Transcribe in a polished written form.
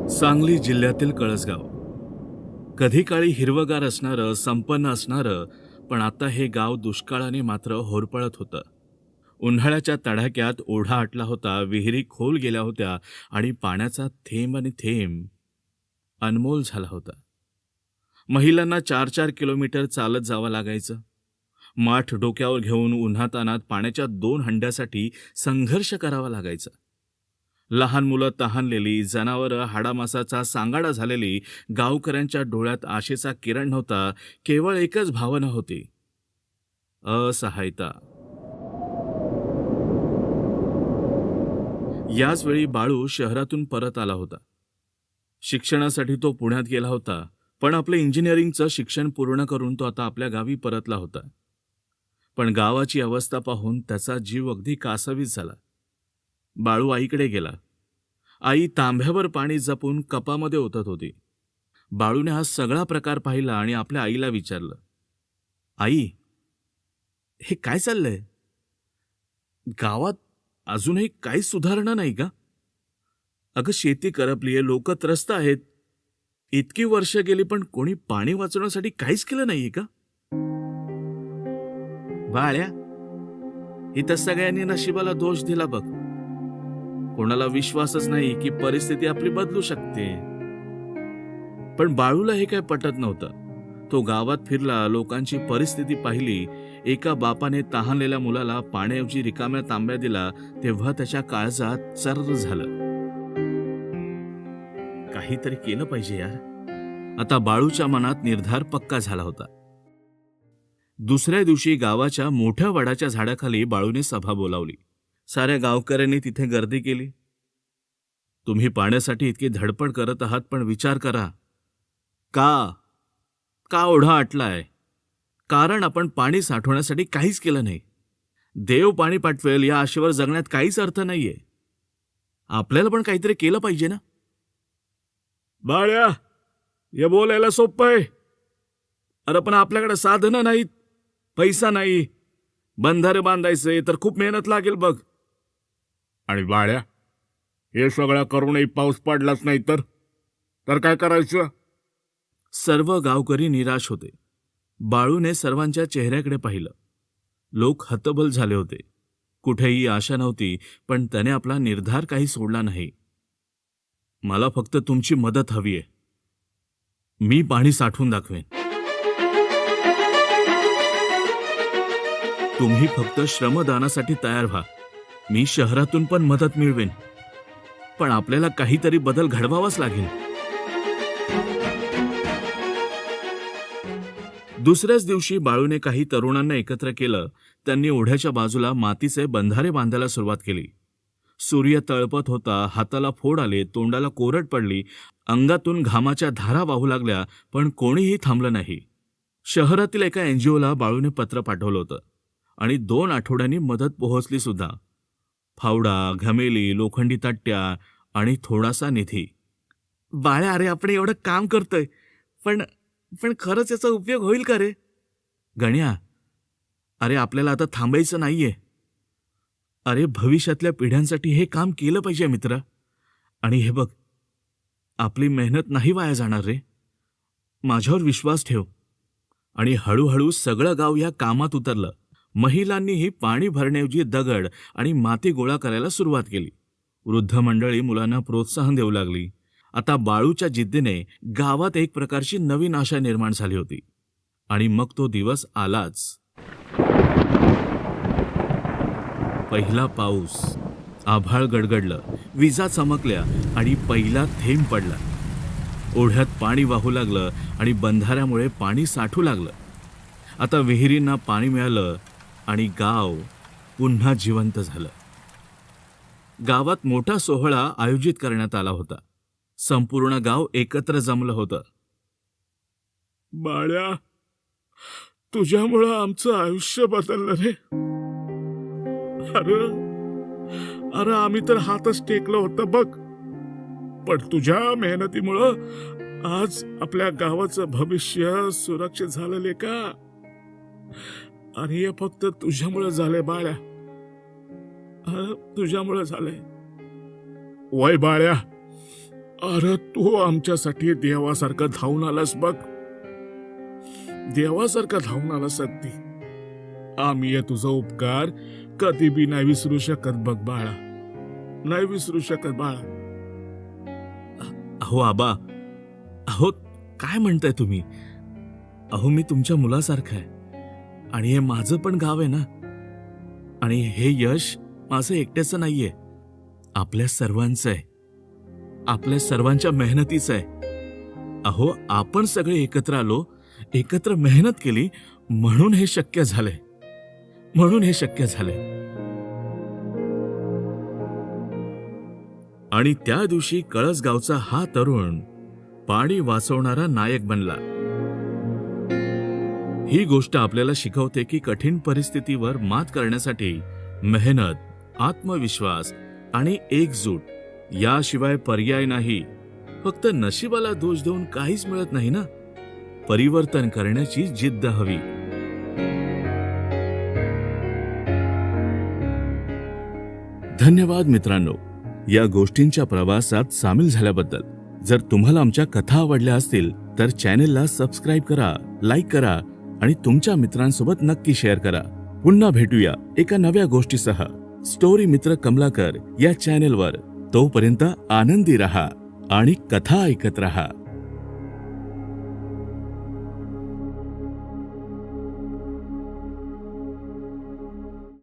सांगली जिल्ह्यातील कळसगाव कधी काळी हिरवगार असणारं, संपन्न असणारं, पण आता हे गाव दुष्काळाने मात्र होरपळत होतं. उन्हाळ्याच्या तडाख्यात ओढा आटला होता, विहिरी खोल गेल्या होत्या आणि पाण्याचा थेंब आणि थेंब अनमोल झाला होता. महिलांना 4-4 किलोमीटर चालत जावं लागायचं. माठ डोक्यावर घेऊन उन्हातानात पाण्याच्या 2 हंड्यासाठी संघर्ष करावा लागायचा. लहान मुलं तहानलेली, जनावरं हाडामासाचा सांगाडा झालेली, गावकऱ्यांच्या डोळ्यात आशेचा किरण नव्हता, केवळ एकच भावना होती, असहायता. याच वेळी बाळू शहरातून परत आला होता. शिक्षणासाठी तो पुण्यात गेला होता, पण आपलं इंजिनिअरिंगचं शिक्षण पूर्ण करून तो आता आपल्या गावी परतला होता. पण गावाची अवस्था पाहून त्याचा जीव अगदी कासावीस झाला. बाळू आईकडे गेला. आई तांब्यावर पाणी जपून कपामध्ये ओतत होती. बाळूने हा सगळा प्रकार पाहिला आणि आपल्या आईला विचारलं, आई, हे काय चाललंय? गावात अजूनही काहीच सुधारणा नाही का? अगं, शेती करपलीये, लोक त्रस्त आहेत. इतकी वर्ष गेली पण कोणी पाणी वाचवण्यासाठी काहीच केलं नाहीये का? बाळ्या, इथं सगळ्यांनी नशिबाला दोष दिला बघ. कोणाला विश्वासच नाही की परिस्थिती आपली बदलू शकते. पण बाळूला हे काय पटत नव्हतं. तो गावात फिरला, लोकांची परिस्थिती पाहिली. एका बापाने तहानलेल्या मुलाला पाण्याऐवजी रिकाम्या तांब्या दिला, तेव्हा त्याच्या काळजात चर्र झालं. काहीतरी केलं पाहिजे यार. आता बाळूच्या मनात निर्धार पक्का झाला होता. दुसऱ्या दिवशी गावाच्या मोठ्या वडाच्या झाडाखाली बाळूने सभा बोलावली. साऱ्या गावकऱ्यांनी तिथे गर्दी केली. तुम्ही पाण्यासाठी इतकी धडपड करत आहात, पण विचार करा, का ओढा आटलाय? कारण आपण पाणी साठवण्यासाठी काहीच केलं नाही. देव पाणी पाठवेल या आशेवर जगण्यात काहीच अर्थ नाहीये. आपल्याला पण काहीतरी केलं पाहिजे ना. बाळ्या, हे बोलायला सोपं आहे. अरे पण आपल्याकडे साधनं नाहीत, पैसा नाही. बंधारे बांधायचे तर खूप मेहनत लागेल बघ. आणि बाळ्या, हे सगळं करूनही पाऊस पडलाच नाही तर काय करायचं? सर्व गावकरी निराश होते. बाळूने सर्वांच्या चेहऱ्याकडे पाहिलं. लोक हतबल झाले होते. कुठेही आशा नव्हती, पण त्याने आपला निर्धार काही सोडला नाही. मला फक्त तुमची मदत हवी आहे. मी पाणी साठवून दाखवेन. तुम्ही फक्त श्रमदानासाठी तयार व्हा. मी शहरातून पण मदत मिळवेन. पण आपल्याला काहीतरी बदल घडवावाच लागेल. दुसऱ्याच दिवशी बाळूने काही तरुणांना एकत्र केलं. त्यांनी ओढ्याच्या बाजूला मातीचे बंधारे बांधायला सुरुवात केली. सूर्य तळपत होता, हाताला फोड आले, तोंडाला कोरड पडली, अंगातून घामाच्या धारा वाहू लागल्या, पण कोणीही थांबलं नाही. शहरातील एका एनजीओला बाळूने पत्र पाठवलं होतं आणि 2 आठवड्यांनी मदत पोहोचली सुद्धा. फावडा, घमेली, लोखंडी ताट्या आणि थोडासा निधी. बाळ्या, अरे आपण एवढं काम करतोय, पण खरंच याचा उपयोग होईल का रे? गण्या, अरे आपल्याला आता थांबायचं नाहीये. अरे भविष्यातल्या पिढ्यांसाठी हे काम केलं पाहिजे मित्र. आणि हे बघ, आपली मेहनत नाही वाया जाणार रे. माझ्यावर विश्वास ठेव. आणि हळूहळू सगळं गाव या कामात उतरलं. महिलांनीही पाणी भरण्याऐवजी दगड आणि माती गोळा करायला सुरुवात केली. वृद्ध मंडळी मुलांना प्रोत्साहन देऊ लागली. आता बाळूच्या जिद्दीने गावात एक प्रकारची नवीन आशा निर्माण झाली होती. आणि मग तो दिवस आलाच. पहिला पाऊस. आभाळ गडगडलं, विजा चमकल्या आणि पहिला थेंब पडला. ओढ्यात पाणी वाहू लागलं आणि बंधाऱ्यामुळे पाणी साठू लागलं. आता विहिरींना पाणी मिळालं आणि गाव पुन्हा जिवंत झालं. गावात मोठा सोहळा आयोजित करण्यात आला होता. संपूर्ण गाव एकत्र जमलं होतं. बाळ्या, तुझ्यामुळं आमचं आयुष्य बदललं रे. अरे आम्ही तर हातच टेकलं होतं बघ. पण तुझ्या मेहनतीमुळं आज आपल्या गावाचं भविष्य सुरक्षित झालेले का. आणि हे फक्त तुझ्यामुळे झाले बाळ्या. तुझ्यामुळे झालंय. वय बाळ्या, अरे तू आमच्यासाठी देवासारखा धावून आलास बघ. देवासारखा धावून आलास अगदी. आम्ही हे तुझा उपकार कधी बी नाही विसरू शकत बघ बाळा. नाही विसरू शकत बाळा. अहो आबा, अहो काय म्हणताय तुम्ही? अहो मी तुमच्या मुलासारखा आहे आणि हे माझं पण गाव आहे ना. आणि हे यश माझं एकट्याचं नाहीये, आपल्या सर्वांचं आहे. आपल्या सर्वांच्या मेहनतीचं आहे. अहो आपण सगळे एकत्र आलो, एकत्र मेहनत केली, म्हणून हे शक्य झालंय. म्हणून हे शक्य झालंय. आणि त्या दिवशी कळसगावचा हा तरुण पाणी वाचवणारा नायक बनला. ही गोष्ट आपल्याला शिकवते की कठीण परिस्थितीवर मात करण्यासाठी मेहनत, आत्मविश्वास आणि एकजूट याशिवाय पर्याय नाही. फक्त नशिबाला दोष देऊन काहीच मिळत नाही ना. परिवर्तन करण्याची जिद्द हवी. धन्यवाद मित्रांनो, या गोष्टींच्या प्रवासात सामील झाल्याबद्दल. जर तुम्हाला आमच्या कथा आवडल्या असतील तर चॅनेलला सबस्क्राईब करा, लाईक करा आणि तुमच्या मित्रांसोबत नक्की शेअर करा. पुन्हा भेटूया एका नव्या गोष्टीसह स्टोरी मित्र कमलाकर या चॅनेलवर. तोपर्यंत आनंदी रहा आणि कथा ऐकत रहा.